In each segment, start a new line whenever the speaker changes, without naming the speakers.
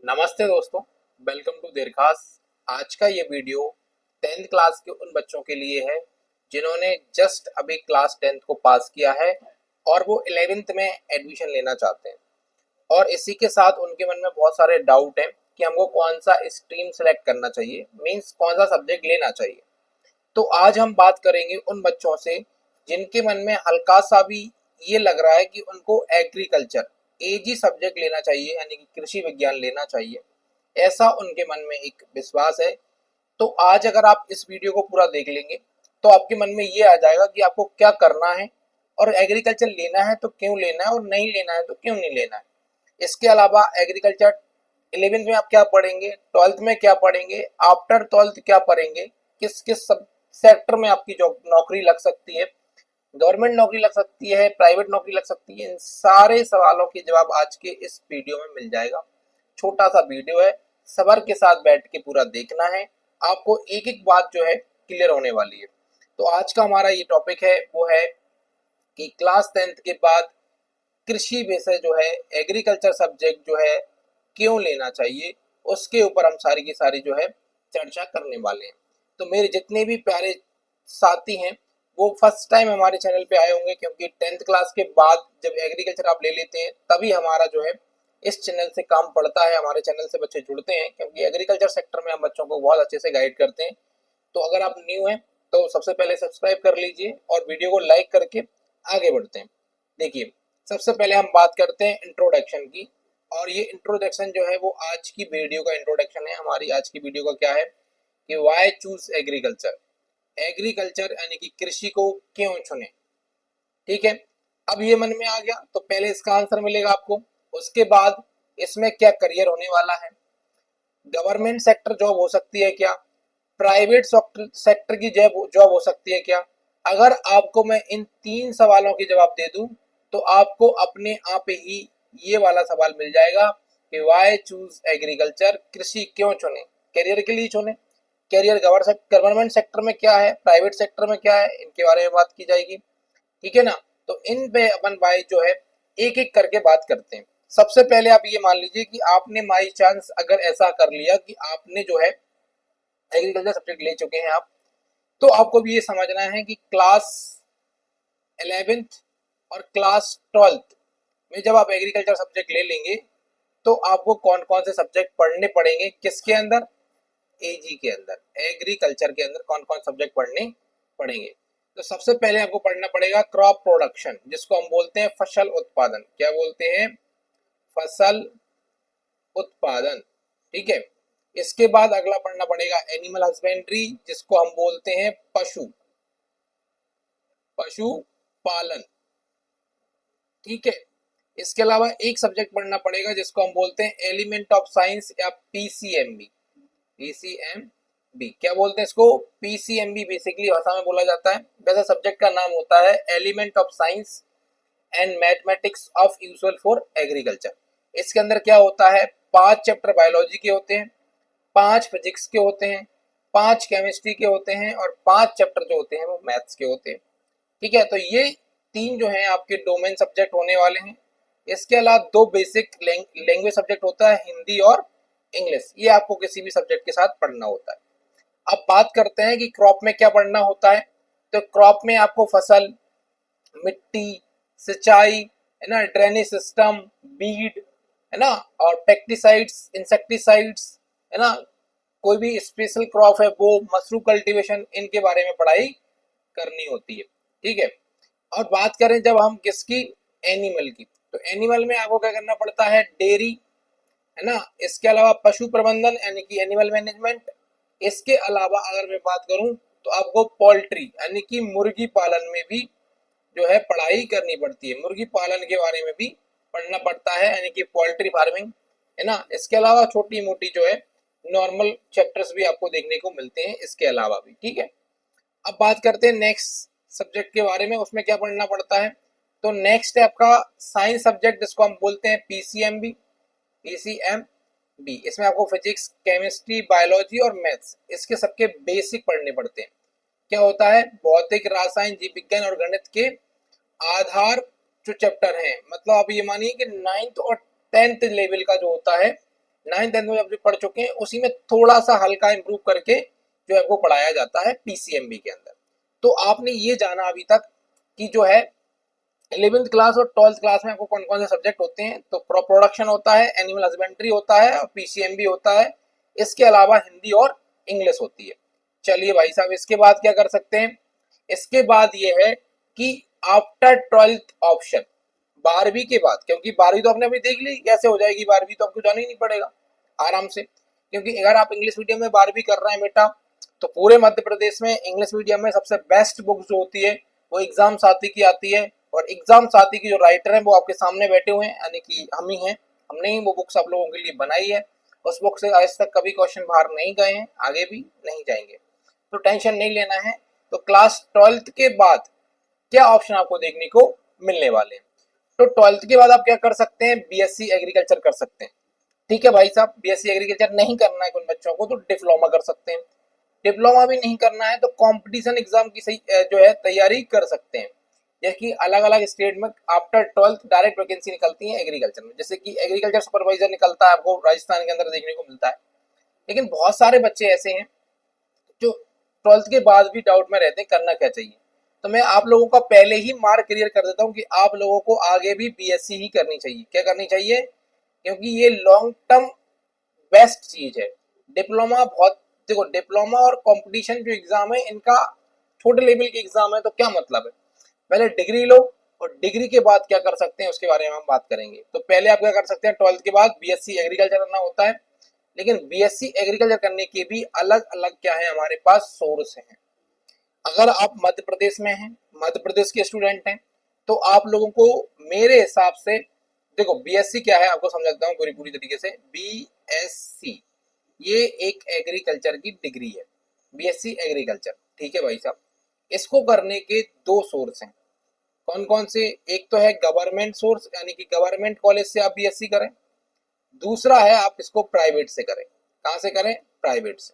नमस्ते दोस्तों, welcome to देरखास। आज का ये वीडियो 10th क्लास के उन बच्चों के लिए है जिन्होंने जस्ट अभी क्लास 10th को पास किया है और वो 11th में एडमिशन लेना चाहते हैं। और इसी के साथ उनके मन में बहुत सारे डाउट हैं कि हमको कौन सा स्ट्रीम सेलेक्ट करना चाहिए, मीन्स कौन सा सब्जेक्ट लेना चाहिए। तो आज हम बात करेंगे उन बच्चों से जिनके मन में हल्का सा भी ये लग रहा है कि उनको एग्रीकल्चर एजी सब्जेक्ट लेना चाहिए, यानी कि कृषि विज्ञान लेना चाहिए। ऐसा उनके मन में एक विश्वास है। तो आज अगर आप इस वीडियो को पूरा देख लेंगे तो आपके मन में ये आ जाएगा कि आपको क्या करना है और एग्रीकल्चर लेना है तो क्यों लेना है और नहीं लेना है तो क्यों नहीं लेना है। इसके अलावा एग्रीकल्चर 11th में आप क्या पढ़ेंगे, 12th में क्या पढ़ेंगे, आफ्टर 12th क्या पढ़ेंगे, किस किस सब सेक्टर में आपकी जॉब नौकरी लग सकती है, गवर्नमेंट नौकरी लग सकती है, प्राइवेट नौकरी लग सकती है। इन सारे सवालों के जवाब आज के इस वीडियो में मिल जाएगा। छोटा सा वीडियो है, सबर के साथ बैठ के पूरा देखना है, आपको एक एक बात जो है क्लियर होने वाली है। तो आज का हमारा ये टॉपिक है वो है कि क्लास 10th के बाद कृषि विषय जो है, एग्रीकल्चर सब्जेक्ट जो है क्यों लेना चाहिए, उसके ऊपर हम सारी की सारी जो है चर्चा करने वाले हैं। तो मेरे जितने भी प्यारे साथी हैं वो फर्स्ट टाइम हमारे चैनल पे आए होंगे, क्योंकि 10th क्लास के बाद जब एग्रीकल्चर आप ले लेते हैं तभी हमारा जो है इस चैनल से काम पड़ता है, हमारे चैनल से बच्चे जुड़ते हैं, क्योंकि एग्रीकल्चर सेक्टर में हम बच्चों को बहुत अच्छे से गाइड करते हैं। तो अगर आप न्यू हैं तो सबसे पहले सब्सक्राइब कर लीजिए और वीडियो को लाइक करके आगे बढ़ते हैं। देखिए, सबसे पहले हम बात करते हैं इंट्रोडक्शन की, और ये इंट्रोडक्शन जो है वो आज की वीडियो का इंट्रोडक्शन है। हमारी आज की वीडियो का क्या है कि वाई चूज एग्रीकल्चर, एग्रीकल्चर यानी कि कृषि को क्यों चुने। ठीक है, अब ये मन में आ गया तो पहले इसका आंसर मिलेगा आपको। उसके बाद इसमें क्या करियर होने वाला है, गवर्नमेंट सेक्टर जॉब हो सकती है क्या, प्राइवेट सेक्टर की जॉब हो सकती है क्या। अगर आपको मैं इन तीन सवालों के जवाब दे दूं तो आपको अपने आप ही ये वाला सवाल मिल जाएगा कि वाई चूज एग्रीकल्चर, कृषि क्यों चुने, करियर के लिए चुने। करियर गवर्नमेंट सेक्टर में क्या है, प्राइवेट सेक्टर में क्या है, इनके बारे में बात की जाएगी। ठीक है ना। तो इन पे अपन भाई जो है एक एक करके बात करते हैं। सबसे पहले आप ये मान लीजिए कि आपने बाई चांस अगर ऐसा कर लिया कि आपने जो है एग्रीकल्चर सब्जेक्ट ले चुके हैं आप, तो आपको भी ये समझना है कि क्लास 11th और क्लास 12th में जब आप एग्रीकल्चर सब्जेक्ट ले लेंगे तो आपको कौन कौन से सब्जेक्ट पढ़ने पड़ेंगे, किसके अंदर, एजी के अंदर, एग्रीकल्चर के अंदर कौन कौन सब्जेक्ट पढ़ने पड़ेंगे। तो सबसे पहले आपको पढ़ना पड़ेगा क्रॉप प्रोडक्शन, जिसको हम बोलते हैं फसल उत्पादन। क्या बोलते हैं, फसल उत्पादन। ठीक है। इसके बाद अगला पढ़ना पड़ेगा एनिमल हस्बेंड्री, जिसको हम बोलते हैं पशुपालन। ठीक है। इसके अलावा एक सब्जेक्ट पढ़ना पड़ेगा जिसको हम बोलते हैं एलिमेंट ऑफ साइंस या पीसीएमबी। पीसीएमबी क्या बोलते हैं इसको, पीसीएमबी बेसिकली भाषा में बोला जाता है। वैसे सब्जेक्ट का नाम होता है element of science and mathematics of usual for agriculture. इसके अंदर क्या होता है, 5 चैप्टर बायोलॉजी के होते हैं, 5 फिजिक्स के होते हैं, 5 केमिस्ट्री के होते हैं और 5 चैप्टर जो होते हैं वो मैथ्स के होते हैं। ठीक है। तो ये 3 जो हैं आपके डोमेन सब्जेक्ट होने वाले हैं। इसके अलावा 2 बेसिक लैंग्वेज सब्जेक्ट होता है, हिंदी और इंग्लिश। ये आपको किसी भी सब्जेक्ट के साथ पढ़ना होता है। अब बात करते हैं कि क्रॉप में क्या पढ़ना होता है। तो क्रॉप में आपको फसल, मिट्टी, सिंचाई, है ना, ड्रेनेज सिस्टम, बीड, है ना, और पेस्टिसाइड्स, इंसेक्टिसाइड्स, है ना, कोई भी स्पेशल क्रॉप है वो, मशरूम कल्टीवेशन, इनके बारे में पढ़ाई करनी होती है। ठीक है। और बात करें जब हम किसकी, एनिमल की, तो एनिमल में आपको क्या करना पड़ता है, डेयरी, है ना। इसके अलावा पशु प्रबंधन यानी कि एनिमल मैनेजमेंट। इसके अलावा अगर मैं बात करूं तो आपको पोल्ट्री यानी कि मुर्गी पालन में भी जो है पढ़ाई करनी पड़ती है, मुर्गी पालन के बारे में भी पढ़ना पड़ता है, यानी कि पोल्ट्री फार्मिंग, है ना। इसके अलावा छोटी मोटी जो है नॉर्मल चैप्टर्स भी आपको देखने को मिलते हैं इसके अलावा भी। ठीक है। अब बात करते हैं नेक्स्ट सब्जेक्ट के बारे में, उसमें क्या पढ़ना पड़ता है। तो नेक्स्ट है आपका साइंस सब्जेक्ट, जिसको हम बोलते हैं पीसीएमबी। इसमें आपको फिजिक्स, केमिस्ट्री, बायोलॉजी और मैथ्स, इसके सबके बेसिक पढ़ने पड़ते हैं। क्या होता है, भौतिक, रसायन, जीव विज्ञान और गणित के आधार जो चैप्टर हैं, मतलब आप ये मानिए कि 9th और 10th लेवल का जो होता है 9th 10th में जब जो पढ़ चुके हैं उसी में थोड़ा सा हल्का इंप्रूव करके जो है वो पढ़ाया जाता है पीसीएमबी के अंदर। तो आपने ये जाना अभी तक कि जो है 11th क्लास और 12th क्लास में आपको कौन कौन से सब्जेक्ट होते हैं। तो प्रोडक्शन होता है, एनिमल हस्बेंड्री होता है और पीसीएमबी होता है। इसके अलावा हिंदी और इंग्लिश होती है। चलिए भाई साहब, इसके बाद क्या कर सकते हैं? इसके बाद ये है कि आफ्टर 12th ऑप्शन, 12वीं के बाद, क्योंकि 12वीं तो आपने अभी देख ली कैसे हो जाएगी, 12वीं तो आपको जाना ही नहीं पड़ेगा आराम से, क्योंकि अगर आप इंग्लिश मीडियम में 12वीं कर रहे हैं बेटा, तो पूरे मध्य प्रदेश में इंग्लिश मीडियम में सबसे बेस्ट बुक जो होती है वो एग्जाम साथी की आती है। और एग्जाम साथी की जो राइटर हैं वो आपके सामने बैठे हुए हैं, यानी कि हम ही हैं। हमने ही वो बुक्स आप लोगों के लिए बनाई है। उस बुक से आज तक कभी क्वेश्चन बाहर नहीं गए हैं, आगे भी नहीं जाएंगे, तो टेंशन नहीं लेना है। तो क्लास 12th के बाद क्या ऑप्शन आपको देखने को मिलने वाले हैं? तो 12th के बाद आप क्या कर सकते हैं? बीएससी एग्रीकल्चर कर सकते हैं। ठीक है भाई साहब, बीएससी एग्रीकल्चर नहीं करना है कुछ बच्चों को तो डिप्लोमा कर सकते हैं। डिप्लोमा भी नहीं करना है तो कंपटीशन एग्जाम की सही जो है तैयारी कर सकते हैं। जैसे कि अलग अलग स्टेट में आफ्टर 12th डायरेक्ट वैकेंसी निकलती है एग्रीकल्चर में, जैसे कि एग्रीकल्चर सुपरवाइजर निकलता है, आपको राजस्थान के अंदर देखने को मिलता है। लेकिन बहुत सारे बच्चे ऐसे हैं जो 12th के बाद भी डाउट में रहते हैं करना क्या चाहिए। तो मैं आप लोगों का पहले ही मार्क क्लियर कर देता हूँ कि आप लोगों को आगे भी बीएससी ही करनी चाहिए। क्या करनी चाहिए? क्योंकि ये लॉन्ग टर्म बेस्ट चीज है। डिप्लोमा बहुत, देखो डिप्लोमा और कंपटीशन जो एग्जाम है इनका छोटे लेवल के एग्जाम है, तो क्या मतलब है? पहले डिग्री लो और डिग्री के बाद क्या कर सकते हैं उसके बारे में हम बात करेंगे। तो पहले आप क्या कर सकते हैं, 12th के बाद बीएससी एग्रीकल्चर करना होता है। लेकिन बीएससी एग्रीकल्चर करने के भी अलग अलग क्या है हमारे पास सोर्स हैं। अगर आप मध्य प्रदेश में हैं, मध्य प्रदेश के स्टूडेंट हैं, तो आप लोगों को मेरे हिसाब से, देखो बीएससी क्या है आपको समझाता हूँ पूरी पूरी तरीके से। बीएससी ये एक एग्रीकल्चर की डिग्री है, बीएससी एग्रीकल्चर। ठीक है भाई साहब, इसको करने के दो सोर्स हैं। कौन कौन से? एक तो है गवर्नमेंट सोर्स, यानी कि गवर्नमेंट कॉलेज से आप बीएससी करें। दूसरा है आप इसको प्राइवेट से करें। कहाँ से करें? प्राइवेट से।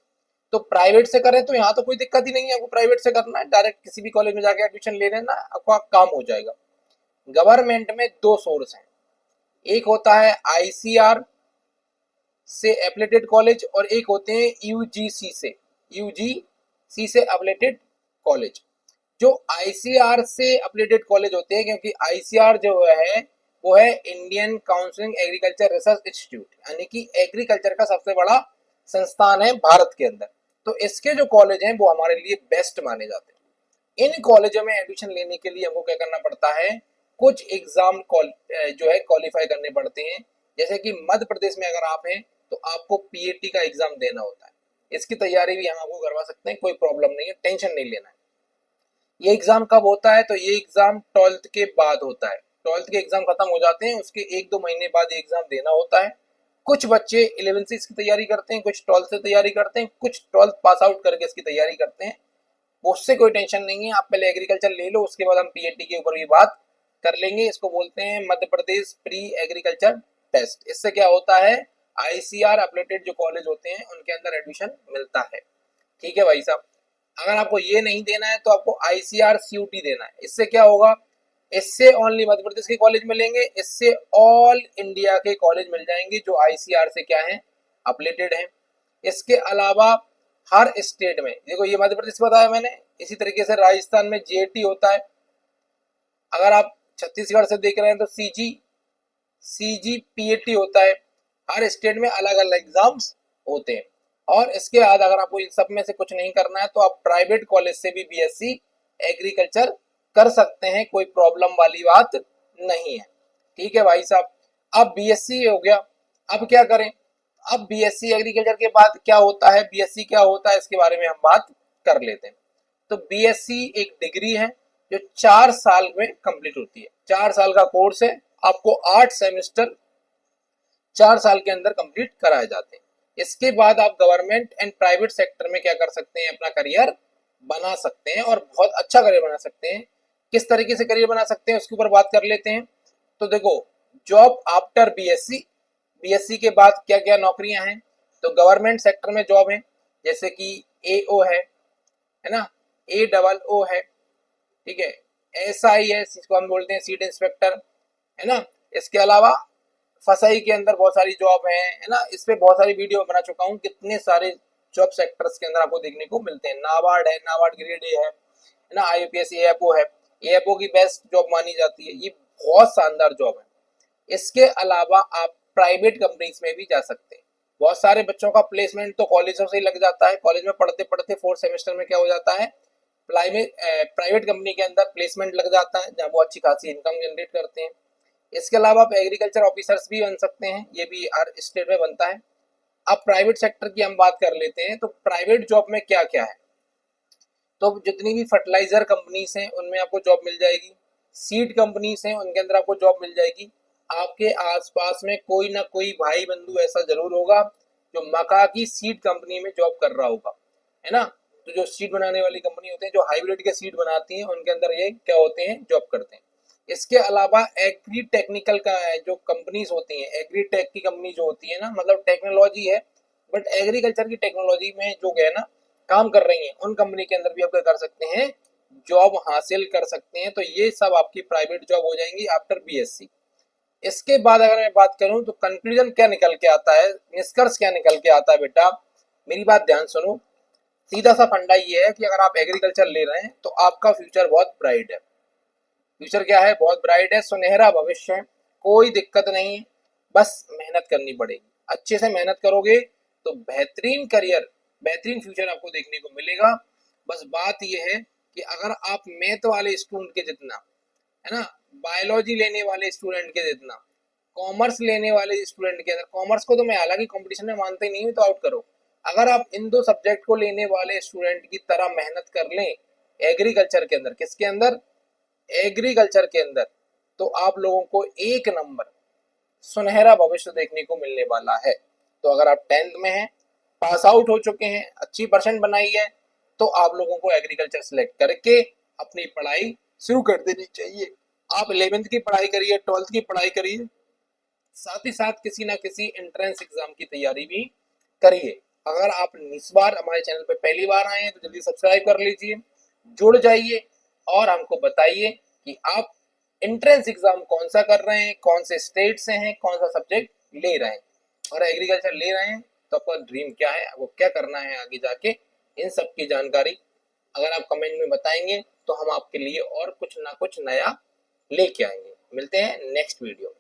तो प्राइवेट से करें तो यहाँ तो कोई दिक्कत ही नहीं है, आपको प्राइवेट से करना है, डायरेक्ट किसी भी कॉलेज में जाके एडमिशन ले लेना, आपका काम हो जाएगा। गवर्नमेंट में दो सोर्स हैं, एक होता है आईसीआर से एफिलिएटेड कॉलेज और एक होते हैं यूजीसी से एफिलिएटेड कॉलेज। जो आईसीआर से एफिलिएटेड कॉलेज होते हैं, क्योंकि आईसीआर जो है वो है Indian council agriculture research institute, यानी कि एग्रीकल्चर का सबसे बड़ा संस्थान है भारत के अंदर। तो इसके जो कॉलेज हैं वो हमारे लिए बेस्ट माने जाते हैं। इन कॉलेजों में एडमिशन लेने के लिए हमको क्या करना पड़ता है? कुछ एग्जाम जो है क्वालिफाई करने पड़ते हैं। जैसे कि मध्य प्रदेश में अगर आप हैं तो आपको पीएटी का एग्जाम देना होता है। इसकी तैयारी भी हम आपको करवा सकते हैं, कोई प्रॉब्लम नहीं है, टेंशन नहीं लेना है। ये एग्जाम कब होता है? तो ये एग्जाम 12th के बाद होता है। 12th के एग्जाम खत्म हो जाते हैं, उसके 1-2 महीने बाद ये एग्जाम देना होता है। कुछ बच्चे 11th से इसकी तैयारी करते हैं, कुछ 12th से तैयारी करते हैं, कुछ 12th पास आउट करके इसकी तैयारी करते हैं। उससे कोई टेंशन नहीं है, आप पहले एग्रीकल्चर ले लो, उसके बाद हम पीएटी के ऊपर भी बात कर लेंगे। इसको बोलते हैं Madhya Pradesh pre agriculture test. इससे क्या होता है? आईसीआर एफिलिएटेड जो कॉलेज होते हैं उनके अंदर एडमिशन मिलता है। ठीक है भाई साहब, अगर आपको ये नहीं देना है तो आपको आईसीआर सीयूटी देना है। इससे क्या होगा? इससे ओनली मध्य प्रदेश के कॉलेज मिलेंगे, इससे ऑल इंडिया के कॉलेज मिल जाएंगे जो आईसीआर से क्या है? एफिलिएटेड हैं। इसके अलावा हर स्टेट में, देखो ये मध्य प्रदेश बताया मैंने, इसी तरीके से राजस्थान में जेटी होता है। अगर आप छत्तीसगढ़ से देख रहे हैं तो सीजीपीएटी होता है। हर स्टेट में अलग अलग एग्जाम्स होते हैं। और इसके बाद अगर आपको इन सब में से कुछ नहीं करना है तो आप प्राइवेट कॉलेज से भी बीएससी एग्रीकल्चर कर सकते हैं, कोई प्रॉब्लम वाली बात नहीं है। ठीक है भाई साहब, अब बीएससी हो गया, अब क्या करें? अब बीएससी एग्रीकल्चर के बाद क्या होता है, बीएससी क्या होता है, इसके बारे में हम बात कर लेते हैं। तो बीएससी एक डिग्री है जो 4 साल में कंप्लीट होती है। 4 साल का कोर्स है, आपको 8 सेमेस्टर 4 साल के अंदर कंप्लीट कराए जाते हैं। इसके बाद आप गवर्नमेंट एंड प्राइवेट सेक्टर में क्या कर सकते हैं? अपना करियर बना सकते हैं और बहुत अच्छा करियर बना सकते हैं। किस तरीके से करियर बना सकते हैं उसके ऊपर बात कर लेते हैं। तो देखो, जॉब आफ्टर बीएससी, बीएससी के बाद क्या क्या नौकरियां हैं? तो गवर्नमेंट सेक्टर में जॉब है, जैसे कि एओ है ना, AOO है, ठीक है, SI है, जिसको हम बोलते हैं सीट इंस्पेक्टर, है ना। इसके अलावा फसाई के अंदर बहुत सारी जॉब है ना, इस पे बहुत सारी वीडियो बना चुका हूँ। कितने सारे जॉब सेक्टर्स के अंदर आपको देखने को मिलते हैं। नाबार्ड है, नाबार्ड ग्रेड ए है ना, आईपीएस एएफओ है, एएफओ की बेस्ट जॉब मानी जाती है। ये बहुत शानदार जॉब है। इसके अलावा आप प्राइवेट कंपनीज में भी जा सकते हैं। बहुत सारे बच्चों का प्लेसमेंट तो कॉलेजों से ही लग जाता है। कॉलेज में पढ़ते पढ़ते फोर्थ सेमेस्टर में क्या हो जाता है, प्राइवेट कंपनी के अंदर प्लेसमेंट लग जाता है, जहाँ वो अच्छी खासी इनकम जनरेट करते हैं। इसके अलावा आप एग्रीकल्चर ऑफिसर्स भी बन सकते हैं, ये भी हर स्टेट में बनता है। अब प्राइवेट सेक्टर की हम बात कर लेते हैं, तो प्राइवेट जॉब में क्या क्या है। तो जितनी भी फर्टिलाइजर कंपनीज हैं उनमें आपको जॉब मिल जाएगी, सीड कंपनीज हैं उनके अंदर आपको जॉब मिल जाएगी। आपके आसपास में कोई ना कोई भाई बंधु ऐसा जरूर होगा जो मक्का की सीड कंपनी में जॉब कर रहा होगा, है ना। तो जो सीड बनाने वाली कंपनी होते हैं, जो हाइब्रिड के सीड बनाती हैं, उनके अंदर ये क्या होते हैं, जॉब करते हैं। इसके अलावा एग्री टेक्निकल का जो कंपनीज होती हैं, एग्री टेक की कंपनी जो होती है ना, मतलब टेक्नोलॉजी है बट एग्रीकल्चर की टेक्नोलॉजी में जो है ना काम कर रही हैं, उन कंपनी के अंदर भी आप क्या कर सकते हैं, जॉब हासिल कर सकते हैं। तो ये सब आपकी प्राइवेट जॉब हो जाएंगी आफ्टर बीएससी। इसके बाद अगर मैं बात करूं तो कंक्लूजन क्या निकल के आता है, निष्कर्ष क्या निकल के आता है, बेटा मेरी बात ध्यान सुनो। सीधा सा फंडा ये है कि अगर आप एग्रीकल्चर ले रहे हैं तो आपका फ्यूचर बहुत ब्राइट है। फ्यूचर क्या है, बहुत ब्राइट है, सुनहरा भविष्य है, कोई दिक्कत नहीं है। बस मेहनत करनी पड़ेगी, अच्छे से मेहनत करोगे तो बेहतरीन करियर, बेहतरीन फ्यूचर आपको देखने को मिलेगा। बस बात यह है कि अगर आप मैथ वाले स्टूडेंट के जितना, है ना, बायोलॉजी लेने वाले स्टूडेंट के जितना, कॉमर्स लेने वाले स्टूडेंट के अंदर, कॉमर्स को तो मैं हालांकि कंपटीशन में मानते नहीं हूँ तो आउट करो, अगर आप इन दो सब्जेक्ट को लेने वाले स्टूडेंट की तरह मेहनत कर लें एग्रीकल्चर के अंदर, किसके अंदर, एग्रीकल्चर के अंदर, तो आप लोगों को एक नंबर सुनहरा भविष्य देखने को मिलने वाला है। तो अगर आप 10th में हैं, पास आउट हो चुके हैं, अच्छी परसेंट बनाई है, तो आप लोगों को एग्रीकल्चर सिलेक्ट करके अपनी पढ़ाई शुरू कर देनी चाहिए। आप 11th की पढ़ाई करिए, 12th की पढ़ाई करिए, साथ ही साथ किसी ना किसी एंट्रेंस एग्जाम की तैयारी भी करिए। अगर आप इस बार हमारे चैनल पर पहली बार आए हैं तो जल्दी सब्सक्राइब कर लीजिए, जुड़ जाइए और हमको बताइए कि आप एंट्रेंस एग्जाम कौन सा कर रहे हैं, कौन से स्टेट से हैं, कौन सा सब्जेक्ट ले रहे हैं, और एग्रीकल्चर ले रहे हैं तो आपका ड्रीम क्या है, आपको क्या करना है आगे जाके, इन सब की जानकारी अगर आप कमेंट में बताएंगे तो हम आपके लिए और कुछ ना कुछ नया लेके आएंगे। मिलते हैं नेक्स्ट वीडियो।